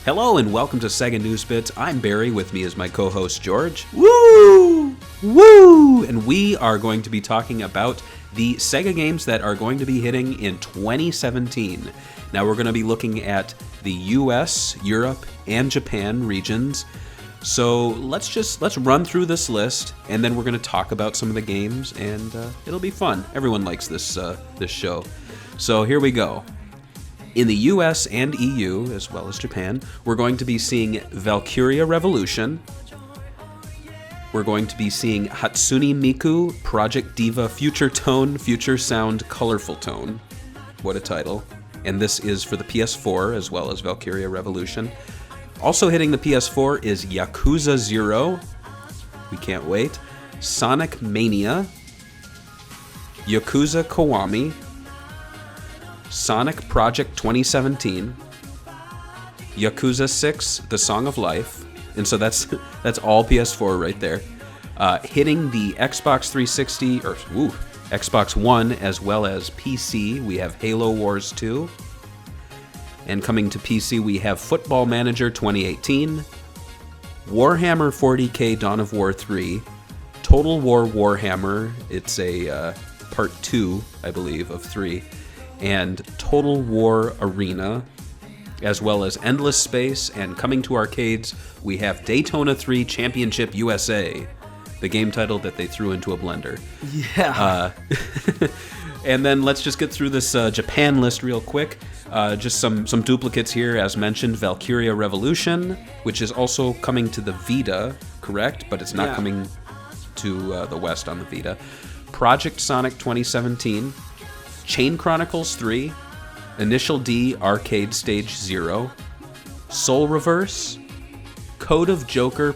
Hello and welcome to SEGA News Bits. I'm Barry. With me is my co-host George. Woo! Woo! And we are going to be talking about the SEGA games that are going to be hitting in 2017. Now we're going to be looking at the US, Europe, and Japan regions. So let's run through this list, and then we're going to talk about some of the games, and it'll be fun. Everyone likes this show. So here we go. In the US and EU, as well as Japan, we're going to be seeing Valkyria Revolution. We're going to be seeing Hatsune Miku, Project Diva, Future Tone, Future Sound, Colorful Tone. What a title. And this is for the PS4, as well as Valkyria Revolution. Also hitting the PS4 is Yakuza 0. We can't wait. Sonic Mania. Yakuza Kiwami. Sonic Project 2017, Yakuza 6, The Song of Life, and so that's all PS4 right there. Hitting the Xbox 360, Xbox One, as well as PC, we have Halo Wars 2. And coming to PC, we have Football Manager 2018, Warhammer 40k Dawn of War 3, Total War Warhammer, it's a part 2, I believe, of 3, and Total War Arena, as well as Endless Space, and coming to arcades, we have Daytona 3 Championship USA, the game title that they threw into a blender. Yeah. And then let's just get through this Japan list real quick. Just some duplicates here, as mentioned, Valkyria Revolution, which is also coming to the Vita, correct? But it's not coming to the West on the Vita. Project Sonic 2017, Chain Chronicles 3, Initial D Arcade Stage 0, Soul Reverse, Code of Joker,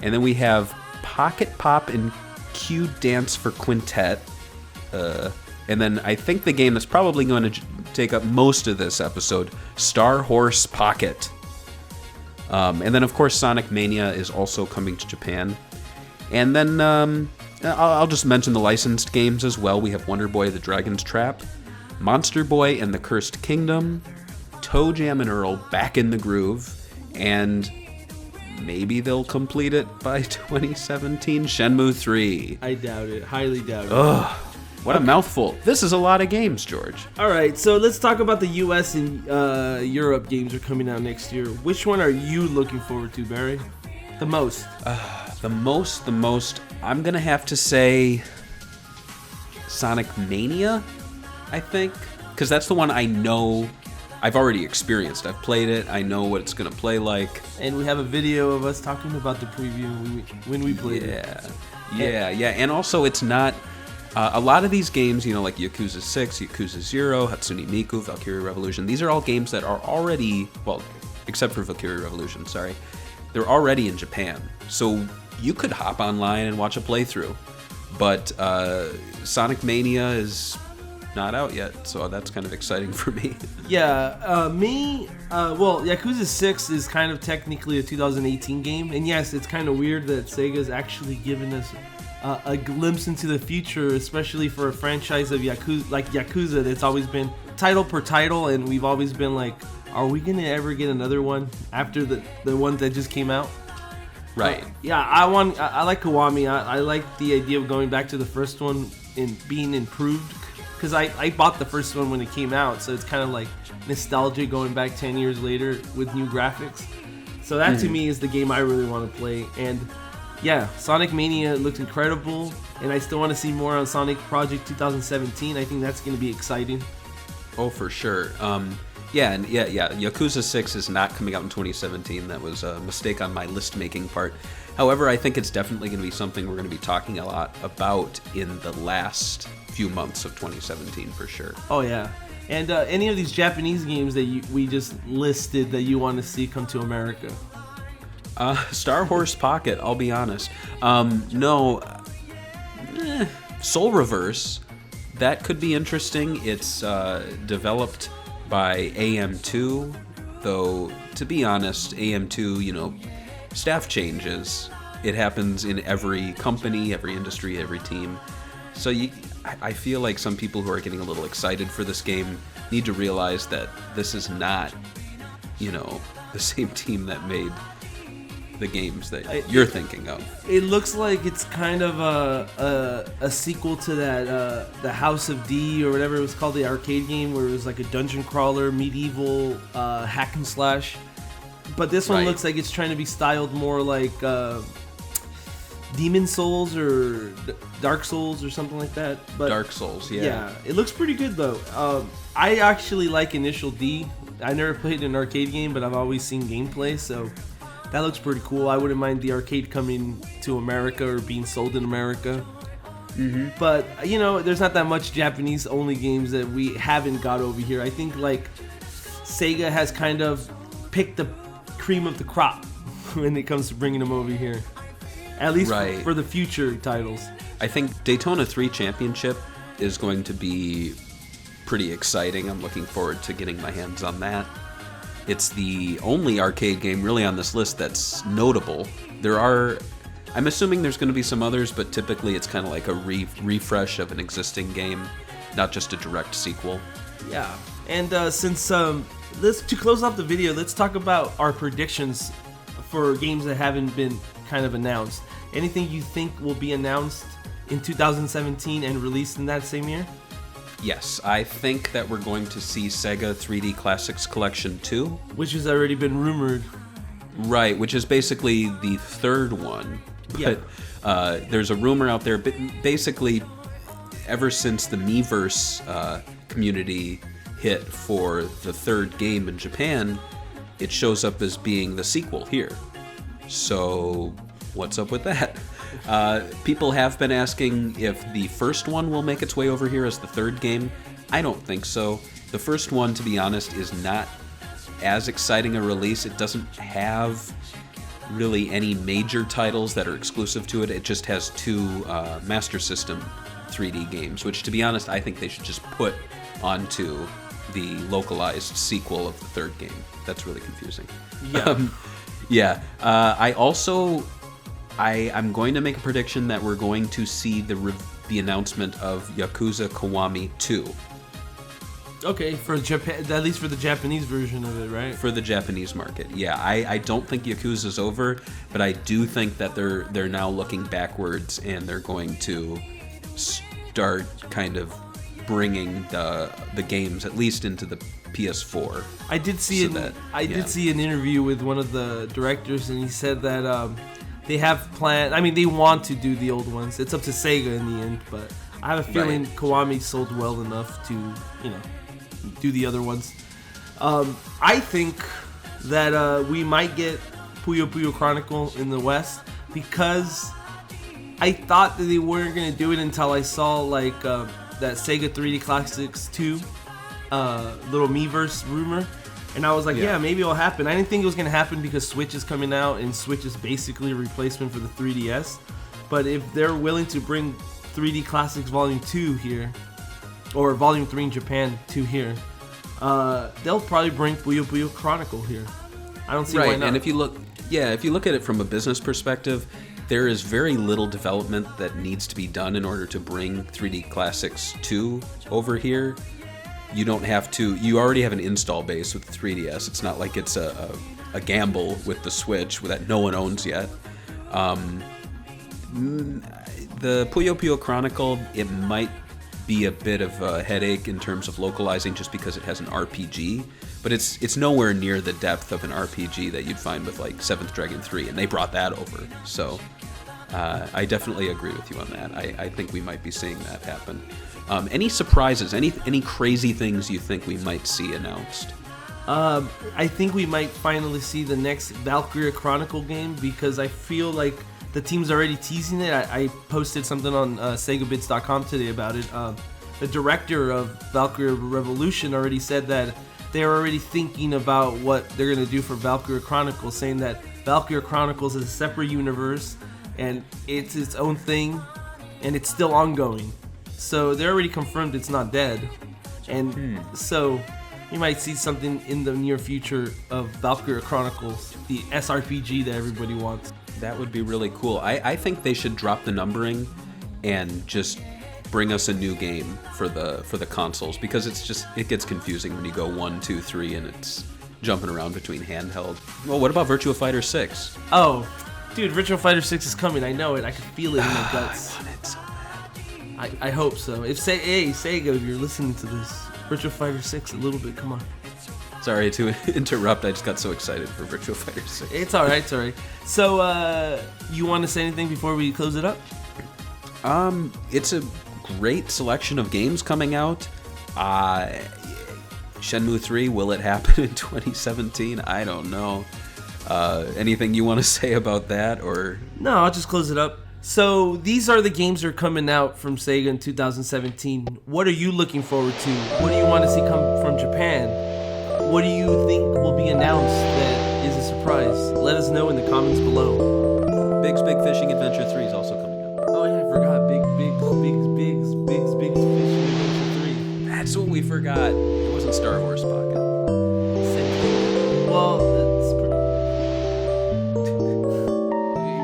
and then we have Pocket Pop and Q Dance for Quintet, and then I think the game that's probably going to take up most of this episode, Star Horse Pocket, and then of course Sonic Mania is also coming to Japan, and then I'll just mention the licensed games as well. We have Wonder Boy the Dragon's Trap, Monster Boy and the Cursed Kingdom, Toe Jam and Earl Back in the Groove, and maybe they'll complete it by 2017, Shenmue 3. I doubt it. Highly doubt it. Ugh, what a mouthful. This is a lot of games, George. All right, so let's talk about the US and Europe games are coming out next year. Which one are you looking forward to, Barry? The most? The most, I'm going to have to say Sonic Mania, I think. Because that's the one I know I've already experienced. I've played it. I know what it's going to play like. And we have a video of us talking about the preview when we played it. Yeah. And also, it's not... a lot of these games, like Yakuza 6, Yakuza 0, Hatsune Miku, Valkyria Revolution, these are all games that are already... Well, except for Valkyria Revolution, sorry. They're already in Japan. So you could hop online and watch a playthrough. But Sonic Mania is not out yet, so that's kind of exciting for me. Yeah, Yakuza 6 is kind of technically a 2018 game. And yes, it's kind of weird that Sega's actually given us a glimpse into the future, especially for a franchise of Yakuza that's always been title per title, and we've always been like, are we gonna ever get another one after the one that just came out? Right. I like Kiwami. I like the idea of going back to the first one and being improved, because I bought the first one when it came out, so it's kind of like nostalgia going back 10 years later with new graphics. So that to me is the game I really want to play. And yeah, Sonic Mania looked incredible, and I still want to see more on Sonic Project 2017. I think that's going to be exciting. Oh, for sure. Yeah. Yakuza 6 is not coming out in 2017. That was a mistake on my list-making part. However, I think it's definitely going to be something we're going to be talking a lot about in the last few months of 2017, for sure. Oh, yeah. And any of these Japanese games that we just listed that you want to see come to America? Star Horse Pocket, I'll be honest. Soul Reverse, that could be interesting. It's developed by AM2, though, to be honest, AM2, staff changes. It happens in every company, every industry, every team. So I feel like some people who are getting a little excited for this game need to realize that this is not, the same team that made the games that you're thinking of. It looks like it's kind of a sequel to that the House of D or whatever it was called, the arcade game where it was like a dungeon crawler, medieval hack and slash. But this one looks like it's trying to be styled more like Demon Souls or Dark Souls or something like that. But Dark Souls, yeah. Yeah, it looks pretty good though. I actually like Initial D. I never played an arcade game, but I've always seen gameplay, so that looks pretty cool. I wouldn't mind the arcade coming to America or being sold in America. Mm-hmm. But, there's not that much Japanese-only games that we haven't got over here. I think, Sega has kind of picked the cream of the crop when it comes to bringing them over here. At least for the future titles. I think Daytona 3 Championship is going to be pretty exciting. I'm looking forward to getting my hands on that. It's the only arcade game really on this list that's notable. I'm assuming there's going to be some others, but typically it's kind of like a refresh of an existing game, not just a direct sequel. Yeah, and to close off the video, let's talk about our predictions for games that haven't been kind of announced. Anything you think will be announced in 2017 and released in that same year? Yes, I think that we're going to see Sega 3D Classics Collection 2. Which has already been rumored. Right, which is basically the third one. Yeah. But there's a rumor out there, but basically ever since the Miiverse community hit for the third game in Japan, it shows up as being the sequel here. So what's up with that? People have been asking if the first one will make its way over here as the third game. I don't think so. The first one, to be honest, is not as exciting a release. It doesn't have really any major titles that are exclusive to it. It just has two Master System 3D games, which, to be honest, I think they should just put onto the localized sequel of the third game. That's really confusing. Yeah. I'm going to make a prediction that we're going to see the announcement of Yakuza Kiwami 2. Okay, for Japan, at least for the Japanese version of it, right? For the Japanese market, yeah. I don't think Yakuza's over, but I do think that they're now looking backwards and they're going to start kind of bringing the games at least into the PS4. I did see did see an interview with one of the directors, and he said that they have planned. I mean, they want to do the old ones. It's up to Sega in the end, but I have a feeling Kiwami sold well enough to, do the other ones. I think that we might get Puyo Puyo Chronicle in the West because I thought that they weren't going to do it until I saw that Sega 3D Classics 2 little Miiverse rumor. And I was like, yeah, maybe it'll happen. I didn't think it was going to happen because Switch is coming out, and Switch is basically a replacement for the 3DS. But if they're willing to bring 3D Classics Volume 2 here, or Volume 3 in Japan 2 here, they'll probably bring Puyo Puyo Chronicle here. I don't see why not. And if you look at it from a business perspective, there is very little development that needs to be done in order to bring 3D Classics 2 over here. You don't have to. You already have an install base with the 3DS. It's not like it's a gamble with the Switch that no one owns yet. The Puyo Puyo Chronicle, it might be a bit of a headache in terms of localizing just because it has an RPG, but it's nowhere near the depth of an RPG that you'd find with like 7th Dragon 3, and they brought that over. So I definitely agree with you on that. I think we might be seeing that happen. Any surprises? Any crazy things you think we might see announced? I think we might finally see the next Valkyria Chronicle game because I feel like the team's already teasing it. I posted something on SegaBits.com today about it. The director of Valkyria Revolution already said that they're already thinking about what they're going to do for Valkyria Chronicles, saying that Valkyria Chronicles is a separate universe and it's its own thing and it's still ongoing. So they already confirmed it's not dead. And so you might see something in the near future of Valkyria Chronicles, the SRPG that everybody wants. That would be really cool. I think they should drop the numbering and just bring us a new game for the consoles, because it gets confusing when you go 1, 2, 3 and it's jumping around between handheld. Well, what about Virtua Fighter 6? Oh, dude, Virtua Fighter 6 is coming. I know it. I can feel it in my guts. I want it so bad. I hope so. Hey, Sega, if you're listening to this, Virtua Fighter 6 a little bit. Come on. Sorry to interrupt. I just got so excited for Virtua Fighter 6. It's all right. It's all right. So, you want to say anything before we close it up? It's a great selection of games coming out. Shenmue 3, will it happen in 2017? I don't know. Anything you want to say about that, or? No, I'll just close it up. So these are the games that are coming out from Sega in 2017. What are you looking forward to? What do you want to see come from Japan? What do you think will be announced that is a surprise? Let us know in the comments below. Big's Big Fishing Adventure 3 is also coming out. Oh yeah, I forgot. Big Fishing Adventure 3. That's what we forgot. It wasn't Star Horse Pocket.